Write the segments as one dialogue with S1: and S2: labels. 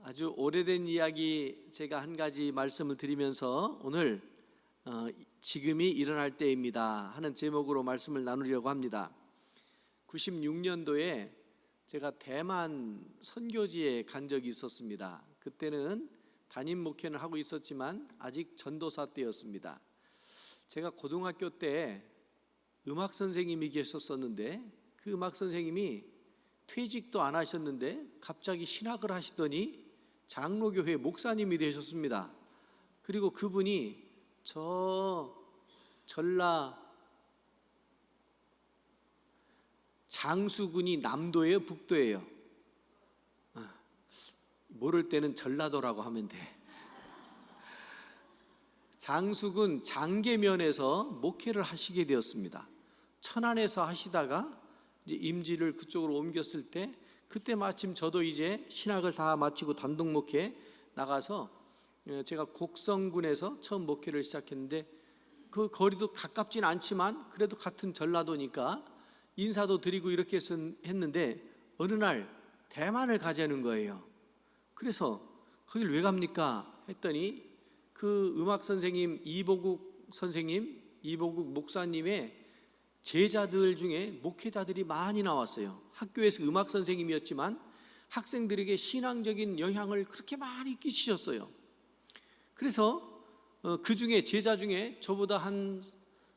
S1: 아주 오래된 이야기 제가 한 가지 말씀을 드리면서 오늘 지금이 일어날 때입니다 하는 제목으로 말씀을 나누려고 합니다. 96년도에 제가 대만 선교지에 간 적이 있었습니다. 그때는 담임 목회는 하고 있었지만 아직 전도사 때였습니다. 제가 고등학교 때 음악 선생님이 계셨었는데 그 음악 선생님이 퇴직도 안 하셨는데 갑자기 신학을 하시더니 장로교회 목사님이 되셨습니다. 그리고 그분이 저 전라 장수군이 남도예요, 북도예요? 모를 때는 전라도라고 하면 돼. 장수군 장계면에서 목회를 하시게 되었습니다. 천안에서 하시다가 이제 임지를 그쪽으로 옮겼을 때 그때 마침 저도 이제 신학을 다 마치고 단독 목회 나가서 제가 곡성군에서 처음 목회를 시작했는데 그 거리도 가깝진 않지만 그래도 같은 전라도니까 인사도 드리고 이렇게 했는데 어느 날 대만을 가자는 거예요. 그래서 거길 왜 갑니까? 했더니 그 음악 선생님 이보국 목사님의 제자들 중에 목회자들이 많이 나왔어요. 학교에서 음악 선생님이었지만 학생들에게 신앙적인 영향을 그렇게 많이 끼치셨어요. 그래서 그 중에 제자 중에 저보다 한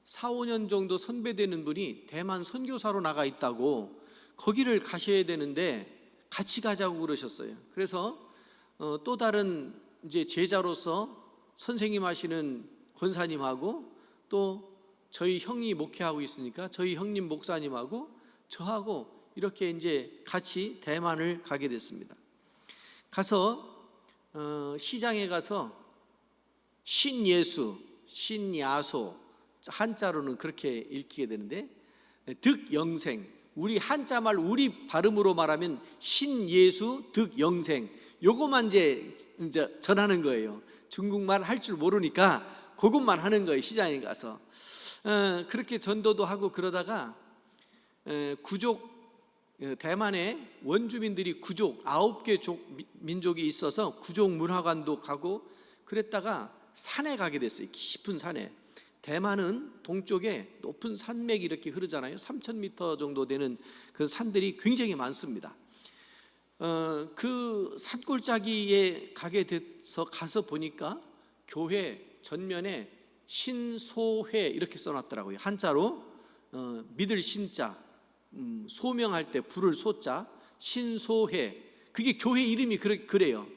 S1: 4, 5년 정도 선배되는 분이 대만 선교사로 나가 있다고 거기를 가셔야 되는데 같이 가자고 그러셨어요. 그래서 또 다른 이제 제자로서 선생님 하시는 권사님하고 또 저희 형이 목회하고 있으니까 저희 형님 목사님하고 저하고 이렇게 이제 같이 대만을 가게 됐습니다. 가서 시장에 가서 신예수, 신야소, 한자로는 그렇게 읽히게 되는데 득영생, 우리 한자말 우리 발음으로 말하면 신예수 득영생, 요거만 이제 전하는 거예요. 중국말 할 줄 모르니까 그것만 하는 거예요. 시장에 가서 그렇게 전도도 하고 그러다가 구족, 대만에 원주민들이 구족 9개 민족이 있어서 구족 문화관도 가고 그랬다가 산에 가게 됐어요. 깊은 산에. 대만은 동쪽에 높은 산맥이 이렇게 흐르잖아요. 3,000m 정도 되는 그 산들이 굉장히 많습니다. 그 산골짜기에 가게 돼서 가서 보니까 교회 전면에 신소회 이렇게 써놨더라고요. 한자로 믿을 신자, 소명할 때 부를 소자, 신소회. 그게 교회 이름이 그래요.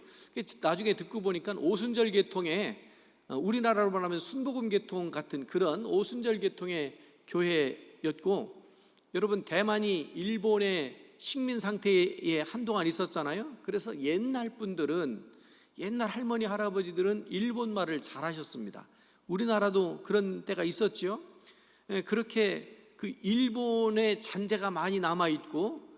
S1: 나중에 듣고 보니까 오순절 계통에 우리나라로 말하면 순복음 계통 같은 그런 오순절 계통의 교회였고, 여러분 대만이 일본의 식민 상태에 한동안 있었잖아요. 그래서 옛날 분들은, 옛날 할머니 할아버지들은 일본말을 잘 하셨습니다. 우리나라도 그런 때가 있었지요. 그렇게 그 일본의 잔재가 많이 남아 있고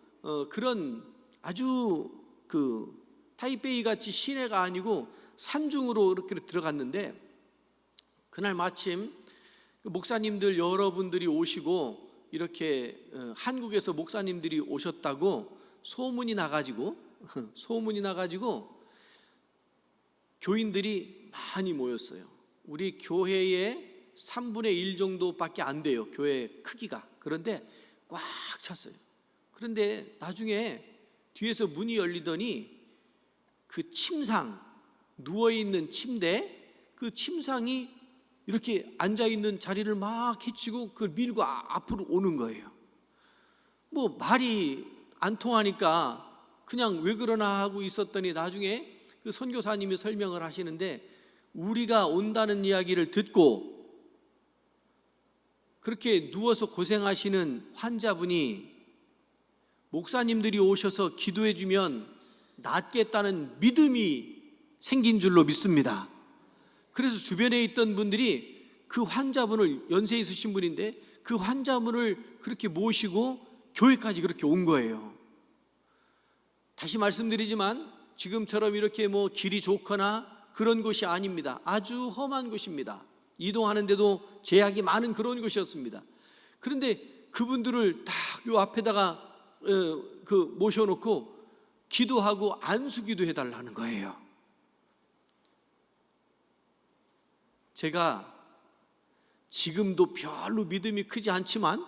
S1: 그런 아주 그 타이베이 같이 시내가 아니고 산중으로 이렇게 들어갔는데, 그날 마침 목사님들 여러분들이 오시고 이렇게 한국에서 목사님들이 오셨다고 소문이 나가지고 교인들이 많이 모였어요. 우리 교회의 3분의 1 정도밖에 안 돼요, 교회 크기가. 그런데 꽉 찼어요. 그런데 나중에 뒤에서 문이 열리더니 그 침상, 누워있는 침대, 그 침상이 이렇게 앉아있는 자리를 막 헤치고 그걸 밀고 앞으로 오는 거예요. 뭐 말이 안 통하니까 그냥 왜 그러나 하고 있었더니 나중에 그 선교사님이 설명을 하시는데, 우리가 온다는 이야기를 듣고 그렇게 누워서 고생하시는 환자분이 목사님들이 오셔서 기도해 주면 낫겠다는 믿음이 생긴 줄로 믿습니다. 그래서 주변에 있던 분들이 그 환자분을, 연세 있으신 분인데 그 환자분을 그렇게 모시고 교회까지 그렇게 온 거예요. 다시 말씀드리지만 지금처럼 이렇게 뭐 길이 좋거나 그런 곳이 아닙니다. 아주 험한 곳입니다. 이동하는데도 제약이 많은 그런 곳이었습니다. 그런데 그분들을 딱 요 앞에다가 모셔놓고 기도하고 안수기도 해달라는 거예요. 제가 지금도 별로 믿음이 크지 않지만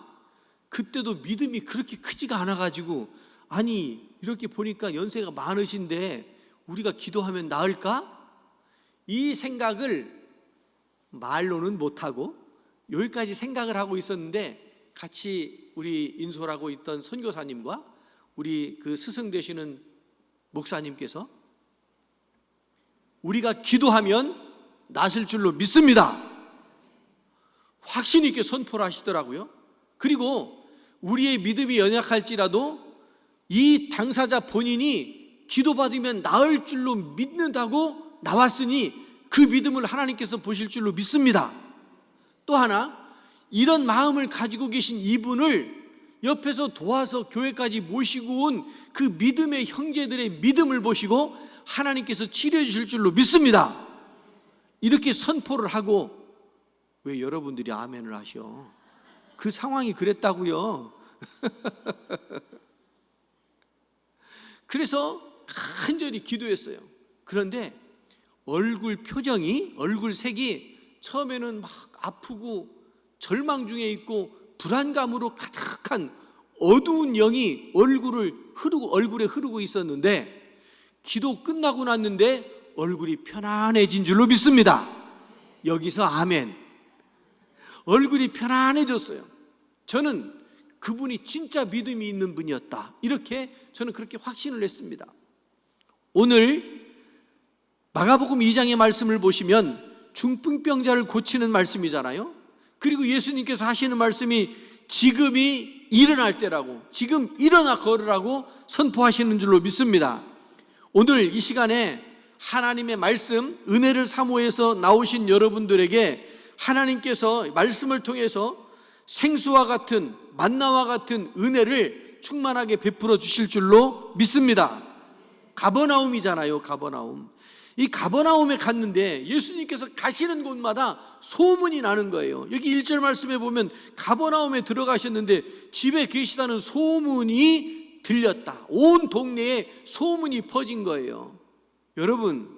S1: 그때도 믿음이 그렇게 크지가 않아가지고, 아니 이렇게 보니까 연세가 많으신데 우리가 기도하면 나을까? 이 생각을 말로는 못하고 여기까지 생각을 하고 있었는데, 같이 우리 인솔하고 있던 선교사님과 우리 그 스승 되시는 목사님께서 우리가 기도하면 나실 줄로 믿습니다, 확신 있게 선포를 하시더라고요. 그리고 우리의 믿음이 연약할지라도 이 당사자 본인이 기도받으면 나을 줄로 믿는다고 나왔으니 그 믿음을 하나님께서 보실 줄로 믿습니다. 또 하나, 이런 마음을 가지고 계신 이분을 옆에서 도와서 교회까지 모시고 온 그 믿음의 형제들의 믿음을 보시고 하나님께서 치료해 주실 줄로 믿습니다. 이렇게 선포를 하고, 왜 여러분들이 아멘을 하셔? 그 상황이 그랬다고요. 그래서 간절히 기도했어요. 그런데 얼굴 표정이, 얼굴 색이 처음에는 막 아프고 절망 중에 있고 불안감으로 가득한 어두운 영이 얼굴에 흐르고 있었는데, 기도 끝나고 났는데 얼굴이 편안해진 줄로 믿습니다. 여기서 아멘. 얼굴이 편안해졌어요. 저는 그분이 진짜 믿음이 있는 분이었다, 이렇게 저는 그렇게 확신을 했습니다. 오늘 마가복음 2장의 말씀을 보시면 중풍병자를 고치는 말씀이잖아요. 그리고 예수님께서 하시는 말씀이 지금이 일어날 때라고, 지금 일어나 걸으라고 선포하시는 줄로 믿습니다. 오늘 이 시간에 하나님의 말씀, 은혜를 사모해서 나오신 여러분들에게 하나님께서 말씀을 통해서 생수와 같은, 만나와 같은 은혜를 충만하게 베풀어 주실 줄로 믿습니다. 가버나움이잖아요, 가버나움. 이 가버나움에 갔는데 예수님께서 가시는 곳마다 소문이 나는 거예요. 여기 1절 말씀에 보면 가버나움에 들어가셨는데 집에 계시다는 소문이 들렸다. 온 동네에 소문이 퍼진 거예요. 여러분,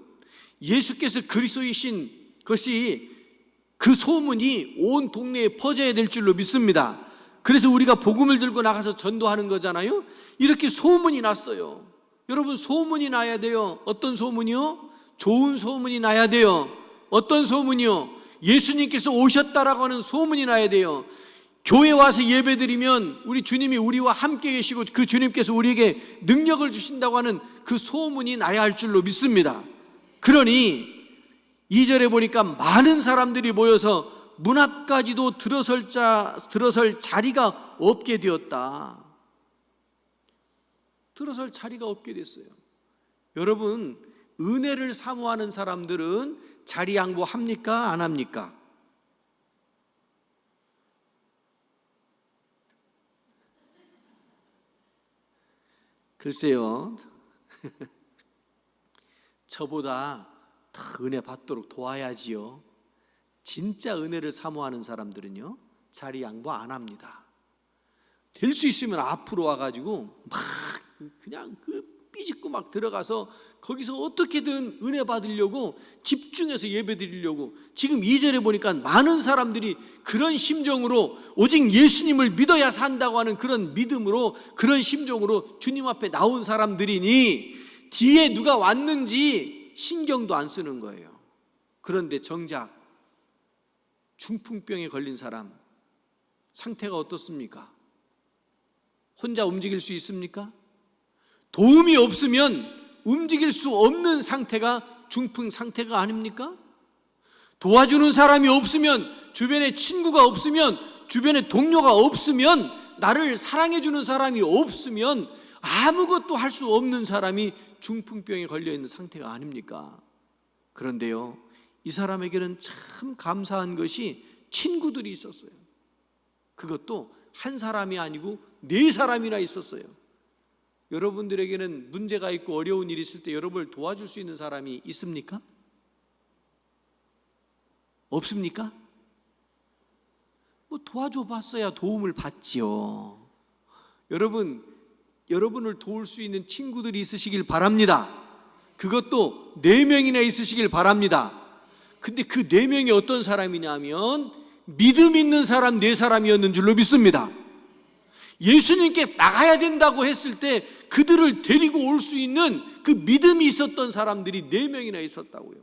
S1: 예수께서 그리스도이신 것이, 그 소문이 온 동네에 퍼져야 될 줄로 믿습니다. 그래서 우리가 복음을 들고 나가서 전도하는 거잖아요. 이렇게 소문이 났어요. 여러분, 소문이 나야 돼요. 어떤 소문이요? 좋은 소문이 나야 돼요. 어떤 소문이요? 예수님께서 오셨다라고 하는 소문이 나야 돼요. 교회 와서 예배드리면 우리 주님이 우리와 함께 계시고 그 주님께서 우리에게 능력을 주신다고 하는 그 소문이 나야 할 줄로 믿습니다. 그러니 2절에 보니까 많은 사람들이 모여서 문 앞까지도 들어설 자리가 없게 되었다. 들어설 자리가 없게 됐어요. 여러분, 은혜를 사모하는 사람들은 자리 양보합니까? 안 합니까? 글쎄요, 저보다 더 은혜 받도록 도와야지요. 진짜 은혜를 사모하는 사람들은요, 자리 양보 안 합니다. 될 수 있으면 앞으로 와가지고 막 그냥 삐짓고 막 들어가서 거기서 어떻게든 은혜 받으려고 집중해서 예배 드리려고. 지금 2절에 보니까 많은 사람들이 그런 심정으로, 오직 예수님을 믿어야 산다고 하는 그런 믿음으로, 그런 심정으로 주님 앞에 나온 사람들이니 뒤에 누가 왔는지 신경도 안 쓰는 거예요. 그런데 정작 중풍병에 걸린 사람 상태가 어떻습니까? 혼자 움직일 수 있습니까? 도움이 없으면 움직일 수 없는 상태가 중풍 상태가 아닙니까? 도와주는 사람이 없으면, 주변에 친구가 없으면, 주변에 동료가 없으면, 나를 사랑해주는 사람이 없으면 아무것도 할 수 없는 사람이 중풍병에 걸려있는 상태가 아닙니까? 그런데요, 이 사람에게는 참 감사한 것이 친구들이 있었어요. 그것도 한 사람이 아니고 4사람이나 있었어요. 여러분들에게는 문제가 있고 어려운 일이 있을 때 여러분을 도와줄 수 있는 사람이 있습니까? 없습니까? 뭐 도와줘 봤어야 도움을 받지요. 여러분, 여러분을 도울 수 있는 친구들이 있으시길 바랍니다. 그것도 4명이나 있으시길 바랍니다. 근데 그 4명이 어떤 사람이냐면 믿음 있는 사람 4사람이었는 줄로 믿습니다. 예수님께 나가야 된다고 했을 때 그들을 데리고 올 수 있는 그 믿음이 있었던 사람들이 4명이나 있었다고요.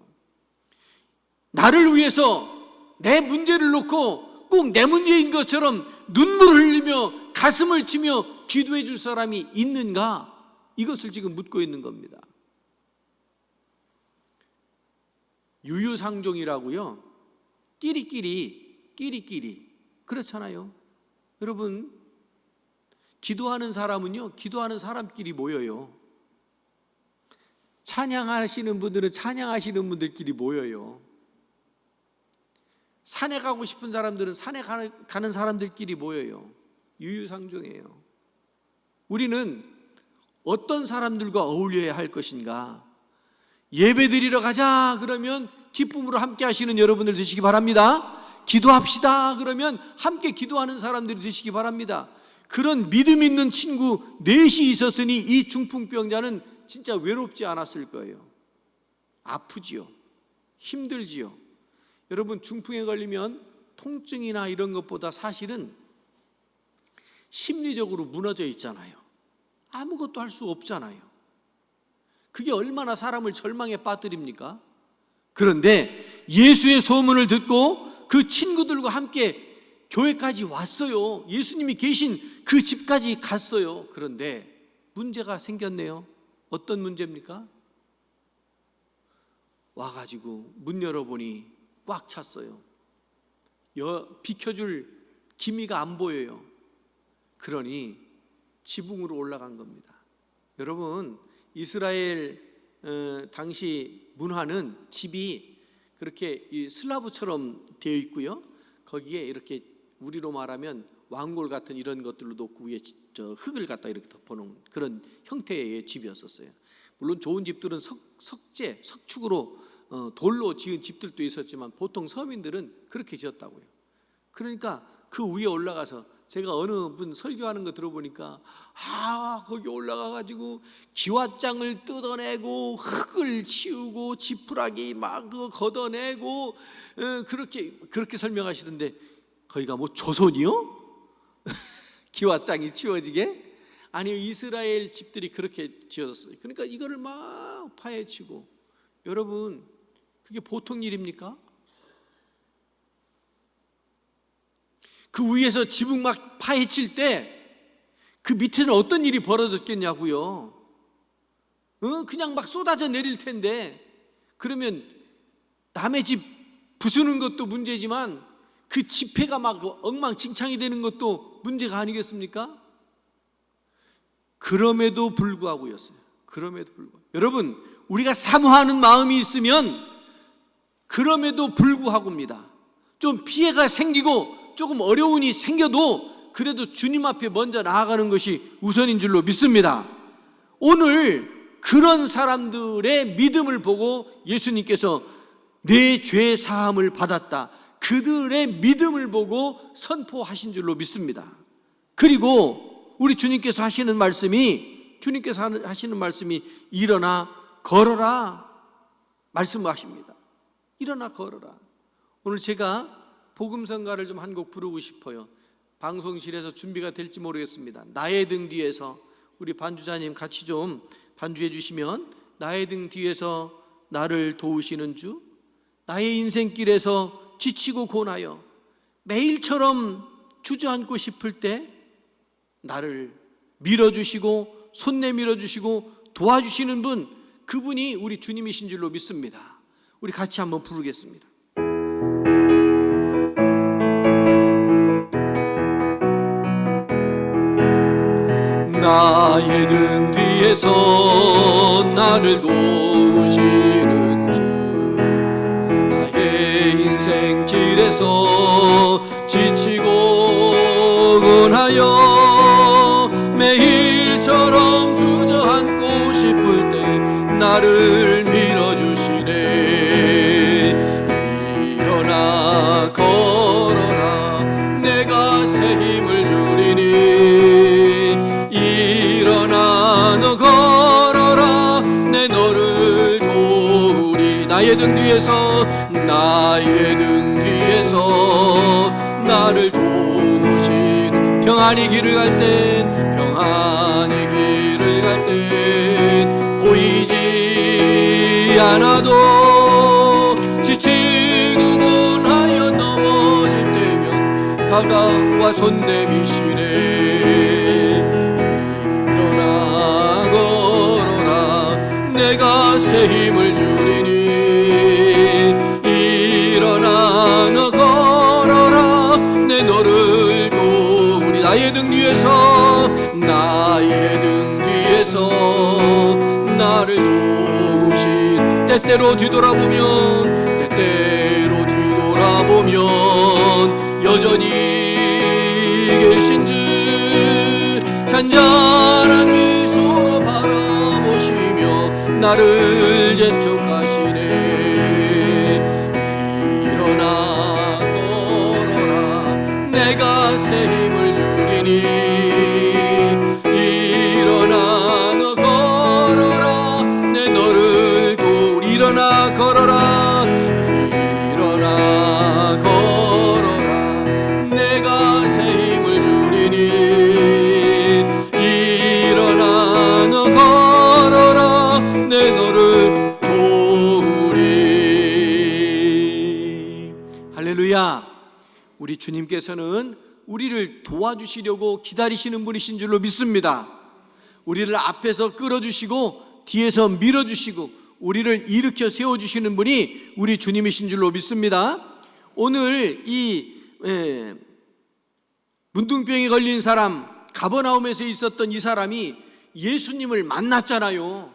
S1: 나를 위해서 내 문제를 놓고 꼭 내 문제인 것처럼 눈물을 흘리며 가슴을 치며 기도해 줄 사람이 있는가? 이것을 지금 묻고 있는 겁니다. 유유상종이라고요. 끼리끼리 그렇잖아요. 여러분, 기도하는 사람은요, 기도하는 사람끼리 모여요. 찬양하시는 분들은 찬양하시는 분들끼리 모여요. 산에 가고 싶은 사람들은 산에 가는 사람들끼리 모여요. 유유상종이에요. 우리는 어떤 사람들과 어울려야 할 것인가? 예배 드리러 가자 그러면 기쁨으로 함께 하시는 여러분들 되시기 바랍니다. 기도합시다 그러면 함께 기도하는 사람들이 되시기 바랍니다. 그런 믿음 있는 친구 4이 있었으니 이 중풍병자는 진짜 외롭지 않았을 거예요. 아프지요. 힘들지요. 여러분, 중풍에 걸리면 통증이나 이런 것보다 사실은 심리적으로 무너져 있잖아요. 아무것도 할 수 없잖아요. 그게 얼마나 사람을 절망에 빠뜨립니까? 그런데 예수의 소문을 듣고 그 친구들과 함께 교회까지 왔어요. 예수님이 계신 그 집까지 갔어요. 그런데 문제가 생겼네요. 어떤 문제입니까? 와가지고 문 열어보니 꽉 찼어요. 비켜줄 기미가 안 보여요. 그러니 지붕으로 올라간 겁니다. 여러분, 이스라엘 당시 문화는 집이 그렇게 슬라브처럼 되어 있고요. 거기에 이렇게 우리로 말하면 왕골 같은 이런 것들로 놓고 위에 흙을 갖다 이렇게 덮어놓은 그런 형태의 집이었었어요. 물론 좋은 집들은 석축으로 돌로 지은 집들도 있었지만 보통 서민들은 그렇게 지었다고요. 그러니까 그 위에 올라가서 제가 어느 분 설교하는 거 들어보니까 거기 올라가가지고 기와장을 뜯어내고 흙을 치우고 지푸라기 막 걷어내고 그렇게 설명하시던데 거기가 뭐 조선이요? 기와장이 치워지게? 아니요, 이스라엘 집들이 그렇게 지어졌어요. 그러니까 이거를 막 파헤치고, 여러분, 그게 보통 일입니까? 그 위에서 지붕 막 파헤칠 때 그 밑에는 어떤 일이 벌어졌겠냐고요. 그냥 막 쏟아져 내릴 텐데, 그러면 남의 집 부수는 것도 문제지만 그 집회가 막 엉망진창이 되는 것도 문제가 아니겠습니까? 그럼에도 불구하고였어요. 그럼에도 불구하고, 여러분, 우리가 사모하는 마음이 있으면 그럼에도 불구하고입니다. 좀 피해가 생기고 조금 어려움이 생겨도 그래도 주님 앞에 먼저 나아가는 것이 우선인 줄로 믿습니다. 오늘 그런 사람들의 믿음을 보고 예수님께서 내 죄 사함을 받았다, 그들의 믿음을 보고 선포하신 줄로 믿습니다. 그리고 우리 주님께서 하시는 말씀이 일어나 걸어라 말씀하십니다. 일어나 걸어라. 오늘 제가 복음성가를 좀 한 곡 부르고 싶어요. 방송실에서 준비가 될지 모르겠습니다. 나의 등 뒤에서 우리 반주자님 같이 좀 반주해 주시면, 나의 등 뒤에서 나를 도우시는 주, 나의 인생길에서 지치고 고나여 매일처럼 주저앉고 싶을 때 나를 밀어주시고 손 내밀어주시고 도와주시는 분, 그분이 우리 주님이신 줄로 믿습니다. 우리 같이 한번 부르겠습니다. 나의 등 뒤에서 나를 도우시는 주, 나의 인생 길에서 지치고 고나여 매일처럼 주저앉고 싶을 때 나를 밀어주시네. 일어나 걸어라, 내가 새 힘을 주리니. 일어나 나의 등 뒤에서 나를 도우신 평안히 길을 갈 땐 보이지 않아도 지치고 분하여 넘어질 때면 다가와 손 내미시네. 일어나 걸어라 내가 새 힘을 주리니. 일어나 너 걸어라 내 너를 도우리. 나의 등 뒤에서 나를 도우신. 때때로 뒤돌아보면 여전히 계신 줄 잔잔한 미소로 바라보시며 나를 재촉하시네. 일어나 걸어라 내가 새 힘을 주리니. 일어나 너 걸어라 내 너를 도우리. 일어나 걸어라 내가 새 힘을 주리니. 일어나 너 걸어라 내 너를 도우리. 할렐루야. 우리 주님께서는 우리를 도와주시려고 기다리시는 분이신 줄로 믿습니다. 우리를 앞에서 끌어주시고 뒤에서 밀어주시고 우리를 일으켜 세워주시는 분이 우리 주님이신 줄로 믿습니다. 오늘 이 문둥병에 걸린 사람, 가버나움에서 있었던 이 사람이 예수님을 만났잖아요.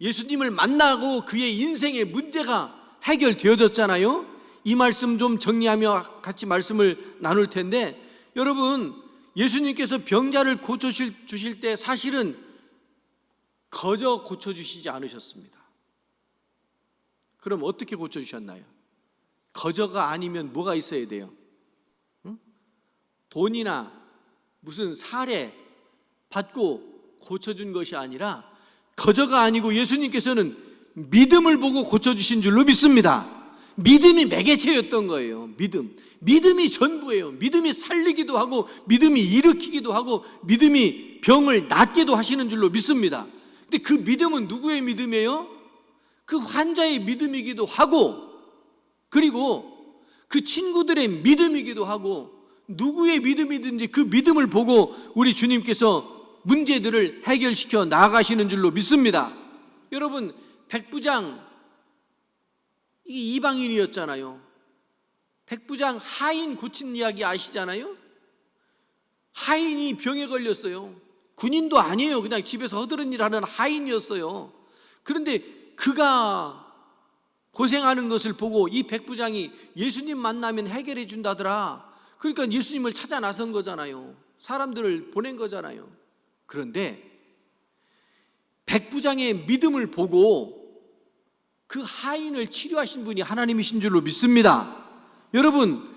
S1: 예수님을 만나고 그의 인생의 문제가 해결되어졌잖아요. 이 말씀 좀 정리하며 같이 말씀을 나눌 텐데, 여러분, 예수님께서 병자를 고쳐주실 때 사실은 거저 고쳐주시지 않으셨습니다. 그럼 어떻게 고쳐주셨나요? 거저가 아니면 뭐가 있어야 돼요? 응? 돈이나 무슨 사례 받고 고쳐준 것이 아니라, 거저가 아니고 예수님께서는 믿음을 보고 고쳐주신 줄로 믿습니다. 믿음이 매개체였던 거예요. 믿음이 전부예요. 믿음이 살리기도 하고 믿음이 일으키기도 하고 믿음이 병을 낫게도 하시는 줄로 믿습니다. 근데 그 믿음은 누구의 믿음이에요? 그 환자의 믿음이기도 하고, 그리고 그 친구들의 믿음이기도 하고, 누구의 믿음이든지 그 믿음을 보고 우리 주님께서 문제들을 해결시켜 나아가시는 줄로 믿습니다. 여러분, 백부장 이방인이었잖아요. 백부장 하인 고친 이야기 아시잖아요. 하인이 병에 걸렸어요. 군인도 아니에요. 그냥 집에서 허드렛 일하는 하인이었어요. 그런데 그가 고생하는 것을 보고 이 백부장이 예수님 만나면 해결해 준다더라. 그러니까 예수님을 찾아 나선 거잖아요. 사람들을 보낸 거잖아요. 그런데 백부장의 믿음을 보고 그 하인을 치료하신 분이 하나님이신 줄로 믿습니다. 여러분,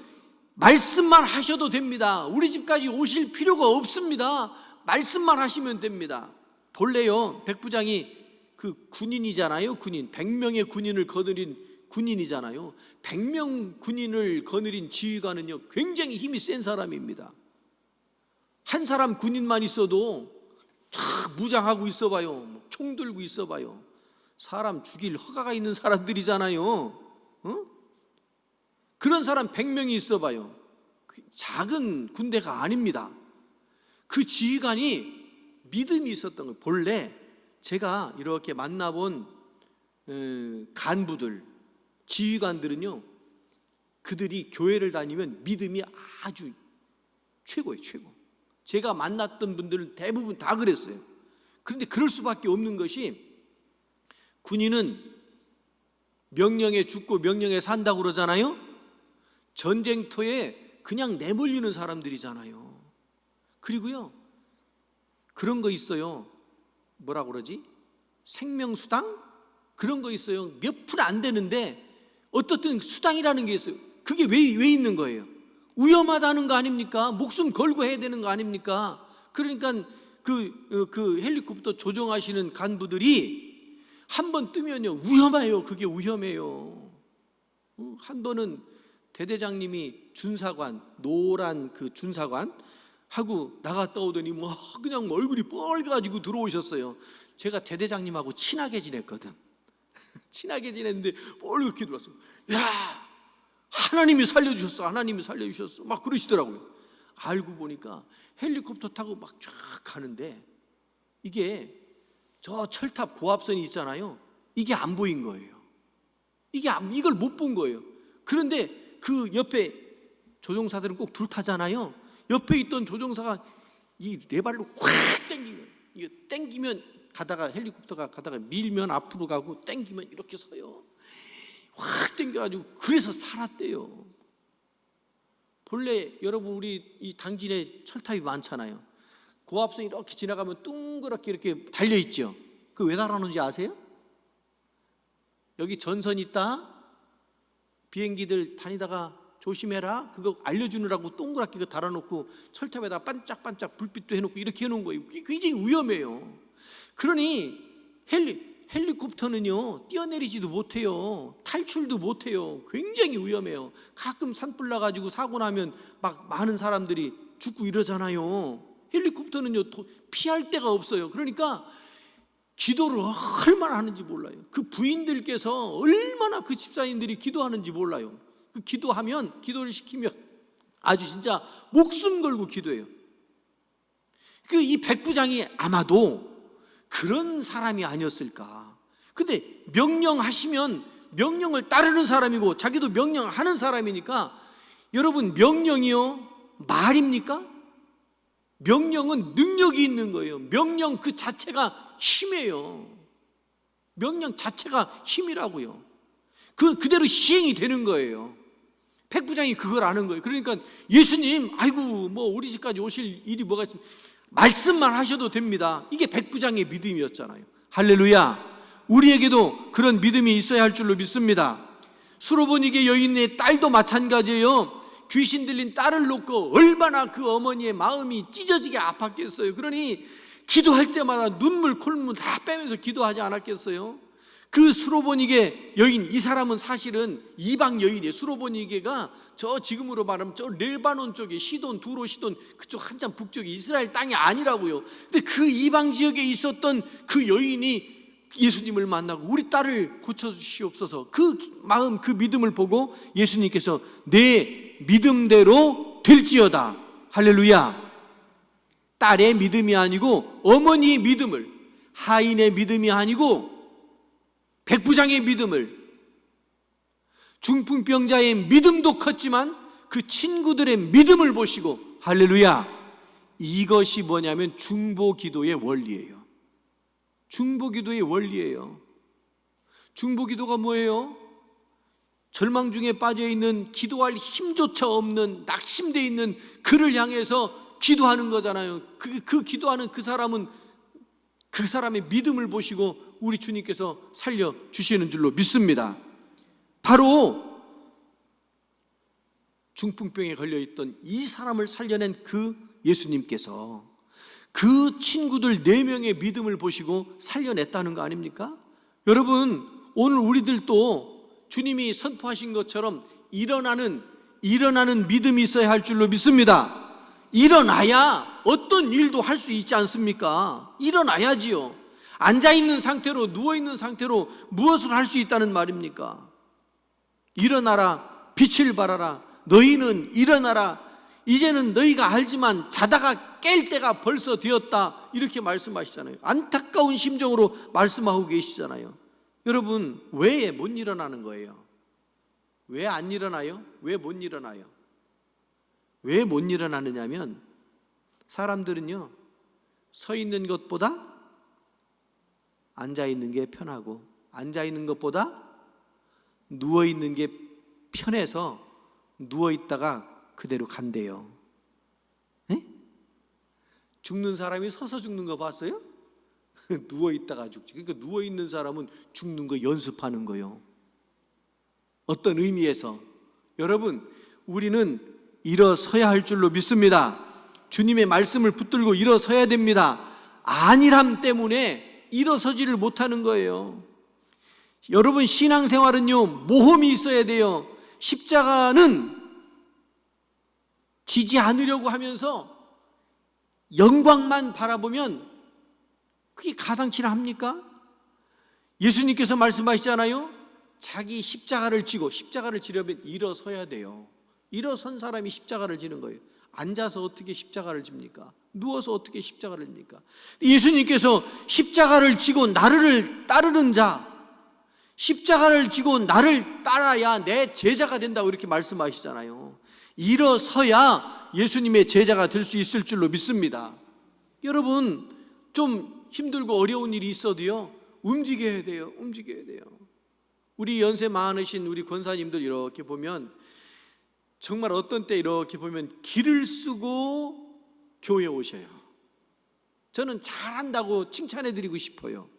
S1: 말씀만 하셔도 됩니다. 우리 집까지 오실 필요가 없습니다. 말씀만 하시면 됩니다. 본래요, 백부장이 그 군인이잖아요. 100명의 군인을 거느린 군인이잖아요. 100명 군인을 거느린 지휘관은요, 굉장히 힘이 센 사람입니다. 한 사람 군인만 있어도 쫙 무장하고 있어봐요. 총 들고 있어봐요. 사람 죽일 허가가 있는 사람들이잖아요. 그런 사람 100명이 있어봐요. 작은 군대가 아닙니다. 그 지휘관이 믿음이 있었던 거예요. 본래 제가 이렇게 만나본 간부들, 지휘관들은요, 그들이 교회를 다니면 믿음이 아주 최고예요, 최고. 제가 만났던 분들은 대부분 다 그랬어요. 그런데 그럴 수밖에 없는 것이, 군인은 명령에 죽고 명령에 산다고 그러잖아요. 전쟁터에 그냥 내몰리는 사람들이잖아요. 그리고요, 그런 거 있어요. 뭐라고 그러지? 생명수당? 그런 거 있어요. 몇 푼 안 되는데 어떻든 수당이라는 게 있어요. 그게 왜 있는 거예요? 위험하다는 거 아닙니까? 목숨 걸고 해야 되는 거 아닙니까? 그러니까 그 헬리콥터 조종하시는 간부들이 한 번 뜨면요 위험해요. 그게 위험해요. 한 번은 대대장님이 준사관, 노란 그 준사관 하고 나갔다 오더니 뭐 그냥 얼굴이 뻘개가지고 들어오셨어요. 제가 대대장님하고 친하게 지냈거든. 친하게 지냈는데 뻘겋게 들어왔어요. 야, 하나님이 살려주셨어. 하나님이 살려주셨어. 막 그러시더라고요. 알고 보니까 헬리콥터 타고 막 쫙 가는데 이게 저 철탑 고압선이 있잖아요. 이게 안 보인 거예요. 이걸 못 본 거예요. 그런데 그 옆에 조종사들은 꼭 둘 타잖아요. 옆에 있던 조종사가 이 레바를 확 당긴 거예요. 이게 당기면 가다가 헬리콥터가 가다가 밀면 앞으로 가고 당기면 이렇게 서요. 확 당겨가지고 그래서 살았대요. 본래 여러분 우리 이 당진에 철탑이 많잖아요. 고압선 이렇게 지나가면 둥그렇게 이렇게 달려 있죠. 그 왜 달아놓은지 아세요? 여기 전선 있다. 비행기들 다니다가 조심해라. 그거 알려주느라고 동그랗게 그거 달아놓고 철탑에다 반짝반짝 불빛도 해놓고 이렇게 해놓은 거예요. 그게 굉장히 위험해요. 그러니 헬리콥터는요 뛰어내리지도 못해요. 탈출도 못해요. 굉장히 위험해요. 가끔 산불 나가지고 사고 나면 막 많은 사람들이 죽고 이러잖아요. 헬리콥터는요 피할 데가 없어요. 그러니까 기도를 얼마나 하는지 몰라요. 그 부인들께서 얼마나 그 집사님들이 기도하는지 몰라요. 그 기도를 시키면 아주 진짜 목숨 걸고 기도해요. 그 이 백부장이 아마도 그런 사람이 아니었을까. 근데 명령하시면 명령을 따르는 사람이고 자기도 명령하는 사람이니까 여러분 명령이요 말입니까? 명령은 능력이 있는 거예요. 명령 그 자체가 힘이에요. 명령 자체가 힘이라고요. 그대로 시행이 되는 거예요. 백부장이 그걸 아는 거예요. 그러니까 예수님 아이고 뭐 우리 집까지 오실 일이 뭐가 있으면 말씀만 하셔도 됩니다. 이게 백부장의 믿음이었잖아요. 할렐루야. 우리에게도 그런 믿음이 있어야 할 줄로 믿습니다. 수로보니게 여인의 딸도 마찬가지예요. 귀신 들린 딸을 놓고 얼마나 그 어머니의 마음이 찢어지게 아팠겠어요. 그러니 기도할 때마다 눈물 콧물 다 빼면서 기도하지 않았겠어요? 그 수로보니게 여인, 이 사람은 사실은 이방 여인이에요. 수로보니게가 저 지금으로 말하면 저 레바논 쪽에 시돈, 두로 시돈 그쪽 한참 북쪽에 이스라엘 땅이 아니라고요. 근데 그 이방 지역에 있었던 그 여인이 예수님을 만나고 우리 딸을 고쳐주시옵소서. 그 마음, 그 믿음을 보고 예수님께서 내 믿음대로 될지어다. 할렐루야. 딸의 믿음이 아니고 어머니의 믿음을, 하인의 믿음이 아니고 백부장의 믿음을, 중풍병자의 믿음도 컸지만 그 친구들의 믿음을 보시고 할렐루야. 이것이 뭐냐면 중보기도의 원리예요. 중보기도의 원리예요. 중보기도가 뭐예요? 절망 중에 빠져있는, 기도할 힘조차 없는, 낙심되어 있는 그를 향해서 기도하는 거잖아요. 그 기도하는 그 사람은 그 사람의 믿음을 보시고 우리 주님께서 살려주시는 줄로 믿습니다. 바로 중풍병에 걸려있던 이 사람을 살려낸 그 예수님께서 그 친구들 4명의 믿음을 보시고 살려냈다는 거 아닙니까? 여러분, 오늘 우리들도 주님이 선포하신 것처럼 일어나는 믿음이 있어야 할 줄로 믿습니다. 일어나야 어떤 일도 할 수 있지 않습니까? 일어나야지요. 앉아있는 상태로, 누워있는 상태로 무엇을 할 수 있다는 말입니까? 일어나라, 빛을 발하라. 너희는 일어나라. 이제는 너희가 알지만 자다가 깰 때가 벌써 되었다. 이렇게 말씀하시잖아요. 안타까운 심정으로 말씀하고 계시잖아요. 여러분, 왜 못 일어나는 거예요? 왜 안 일어나요? 왜 못 일어나요? 왜 못 일어나느냐면 사람들은요, 서 있는 것보다 앉아 있는 게 편하고 앉아 있는 것보다 누워 있는 게 편해서 누워 있다가 그대로 간대요. 네? 죽는 사람이 서서 죽는 거 봤어요? 누워 있다가 죽지. 그러니까 누워 있는 사람은 죽는 거 연습하는 거예요. 어떤 의미에서 여러분, 우리는 일어서야 할 줄로 믿습니다. 주님의 말씀을 붙들고 일어서야 됩니다. 안일함 때문에 일어서지를 못하는 거예요. 여러분, 신앙생활은요, 모험이 있어야 돼요. 십자가는 지지 않으려고 하면서 영광만 바라보면 그게 가당치나 합니까? 예수님께서 말씀하시잖아요. 자기 십자가를 지려면 일어서야 돼요. 일어선 사람이 십자가를 지는 거예요. 앉아서 어떻게 십자가를 집니까? 누워서 어떻게 십자가를 집니까? 예수님께서 십자가를 지고 나를 따르는 자, 십자가를 지고 나를 따라야 내 제자가 된다고 이렇게 말씀하시잖아요. 일어서야 예수님의 제자가 될 수 있을 줄로 믿습니다. 여러분, 좀 힘들고 어려운 일이 있어도요, 움직여야 돼요. 움직여야 돼요. 우리 연세 많으신 우리 권사님들 이렇게 보면 정말 어떤 때 이렇게 보면 길을 쓰고 교회에 오셔요. 저는 잘한다고 칭찬해드리고 싶어요.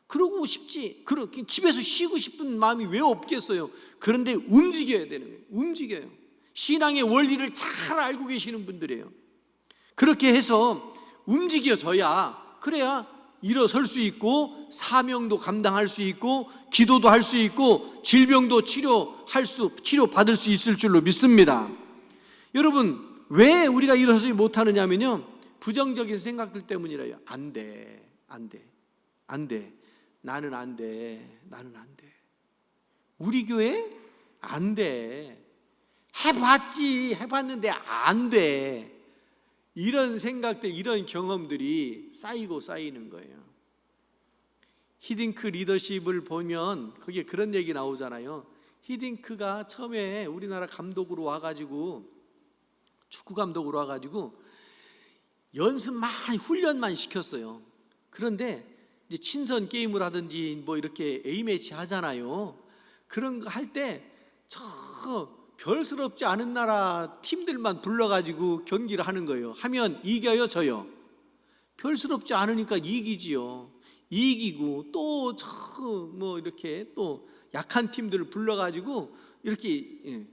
S1: 그러고 싶지, 그렇게 집에서 쉬고 싶은 마음이 왜 없겠어요? 그런데 움직여야 되는 거예요. 움직여요. 신앙의 원리를 잘 알고 계시는 분들이에요. 그렇게 해서 움직여져야, 그래야 일어설 수 있고 사명도 감당할 수 있고 기도도 할 수 있고 질병도 치료받을 수 있을 줄로 믿습니다. 여러분, 왜 우리가 일어서지 못하느냐면요, 부정적인 생각들 때문이라요. 안 돼. 나는 안 돼. 우리 교회 안 돼. 해봤는데 안 돼. 이런 생각들, 이런 경험들이 쌓이는 거예요. 히딩크 리더십을 보면 거기에 그런 얘기 나오잖아요. 히딩크가 처음에 우리나라 감독으로 와가지고, 축구 감독으로 와가지고 연습만, 훈련만 시켰어요. 그런데 이제 친선 게임을 하든지 뭐 이렇게 A매치 하잖아요. 그런 거 할 때 별스럽지 않은 나라 팀들만 불러가지고 경기를 하는 거예요. 하면 이겨요, 져요? 별스럽지 않으니까 이기지요. 이기고 또 이렇게 또 약한 팀들을 불러가지고 이렇게,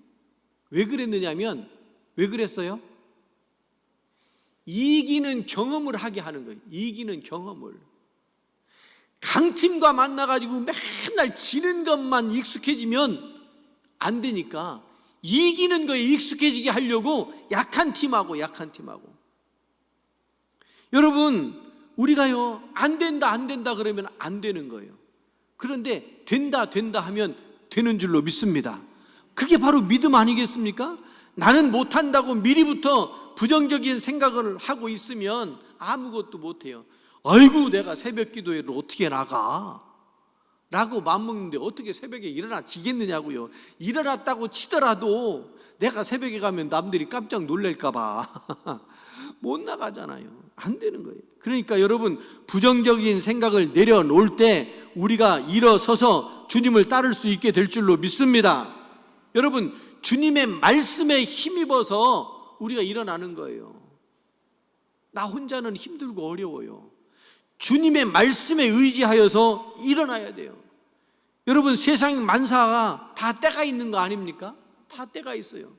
S1: 왜 그랬느냐면, 왜 그랬어요? 이기는 경험을 하게 하는 거예요. 이기는 경험을. 강팀과 만나가지고 맨날 지는 것만 익숙해지면 안 되니까 이기는 거에 익숙해지게 하려고 약한 팀하고. 여러분, 우리가요, 안 된다 그러면 안 되는 거예요. 그런데 된다 하면 되는 줄로 믿습니다. 그게 바로 믿음 아니겠습니까? 나는 못한다고 미리부터 부정적인 생각을 하고 있으면 아무것도 못해요. 아이고, 내가 새벽 기도회를 어떻게 나가? 라고 맘먹는데 어떻게 새벽에 일어나 지겠느냐고요. 일어났다고 치더라도 내가 새벽에 가면 남들이 깜짝 놀랄까 봐 못 나가잖아요. 안 되는 거예요. 그러니까 여러분, 부정적인 생각을 내려놓을 때 우리가 일어서서 주님을 따를 수 있게 될 줄로 믿습니다. 여러분, 주님의 말씀에 힘입어서 우리가 일어나는 거예요. 나 혼자는 힘들고 어려워요. 주님의 말씀에 의지하여서 일어나야 돼요. 여러분, 세상 만사가 다 때가 있는 거 아닙니까? 다 때가 있어요.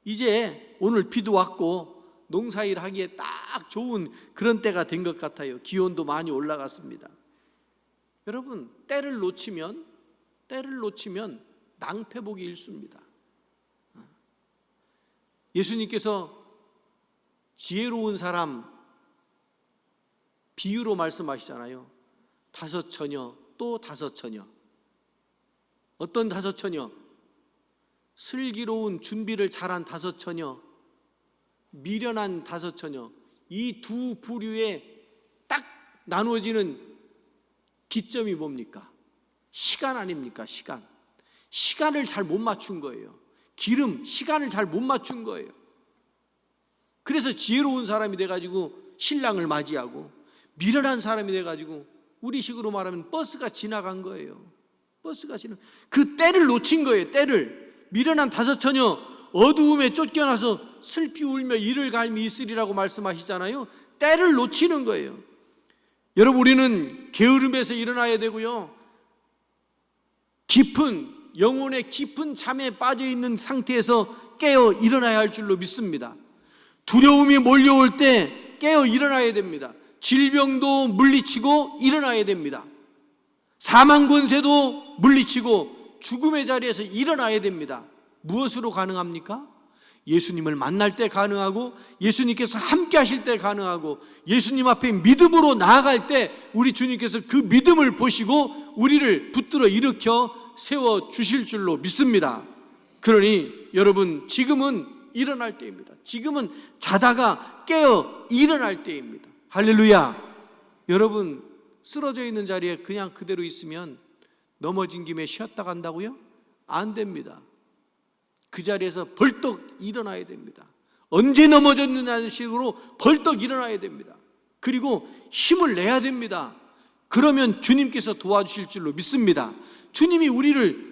S1: 이제 오늘 비도 왔고 농사일 하기에 딱 좋은 그런 때가 된 것 같아요. 기온도 많이 올라갔습니다. 여러분, 때를 놓치면 낭패복이 일수입니다. 예수님께서 지혜로운 사람 비유로 말씀하시잖아요. 5 처녀, 또 5 처녀. 어떤 5 처녀? 슬기로운 준비를 잘한 5 처녀, 미련한 5 처녀. 이 두 부류에 딱 나누어지는 기점이 뭡니까? 시간 아닙니까? 시간을 잘 못 맞춘 거예요. 시간을 잘 못 맞춘 거예요. 그래서 지혜로운 사람이 돼가지고 신랑을 맞이하고, 미련한 사람이 돼가지고 우리식으로 말하면 버스가 지나간 거예요. 그 때를 놓친 거예요. 때를. 미련한 5 처녀 어두움에 쫓겨나서 슬피 울며 이를 갈미 있으리라고 말씀하시잖아요. 때를 놓치는 거예요. 여러분, 우리는 게으름에서 일어나야 되고요, 영혼의 깊은 잠에 빠져 있는 상태에서 깨어 일어나야 할 줄로 믿습니다. 두려움이 몰려올 때 깨어 일어나야 됩니다. 질병도 물리치고 일어나야 됩니다. 사망 권세도 물리치고 죽음의 자리에서 일어나야 됩니다. 무엇으로 가능합니까? 예수님을 만날 때 가능하고, 예수님께서 함께 하실 때 가능하고, 예수님 앞에 믿음으로 나아갈 때 우리 주님께서 그 믿음을 보시고 우리를 붙들어 일으켜 세워 주실 줄로 믿습니다. 그러니 여러분, 지금은 일어날 때입니다. 지금은 자다가 깨어 일어날 때입니다. 할렐루야. 여러분, 쓰러져 있는 자리에 그냥 그대로 있으면 넘어진 김에 쉬었다 간다고요? 안 됩니다. 그 자리에서 벌떡 일어나야 됩니다. 언제 넘어졌느냐는 식으로 벌떡 일어나야 됩니다. 그리고 힘을 내야 됩니다. 그러면 주님께서 도와주실 줄로 믿습니다. 주님이 우리를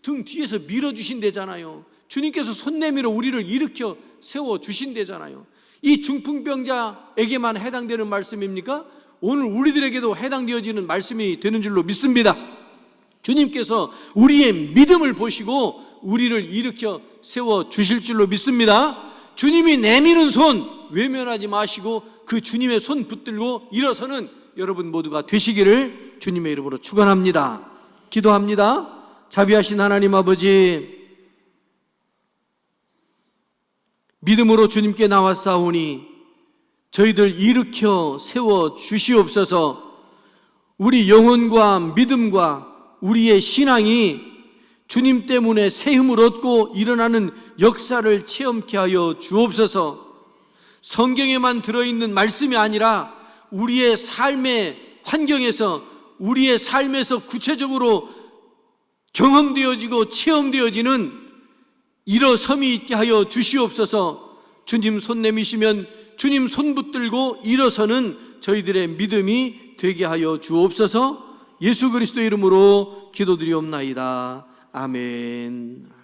S1: 등 뒤에서 밀어주신대잖아요. 주님께서 손 내밀어 우리를 일으켜 세워주신대잖아요. 이 중풍병자에게만 해당되는 말씀입니까? 오늘 우리들에게도 해당되어지는 말씀이 되는 줄로 믿습니다. 주님께서 우리의 믿음을 보시고 우리를 일으켜 세워주실 줄로 믿습니다. 주님이 내미는 손 외면하지 마시고 그 주님의 손 붙들고 일어서는 여러분 모두가 되시기를 주님의 이름으로 축원합니다. 기도합니다. 자비하신 하나님 아버지, 믿음으로 주님께 나왔사오니 저희들 일으켜 세워 주시옵소서. 우리 영혼과 믿음과 우리의 신앙이 주님 때문에 새 힘을 얻고 일어나는 역사를 체험케 하여 주옵소서. 성경에만 들어있는 말씀이 아니라 우리의 삶의 환경에서, 우리의 삶에서 구체적으로 경험되어지고 체험되어지는 일어섬이 있게 하여 주시옵소서. 주님 손 내미시면 주님 손 붙들고 일어서는 저희들의 믿음이 되게 하여 주옵소서. 예수 그리스도 이름으로 기도드리옵나이다. 아멘.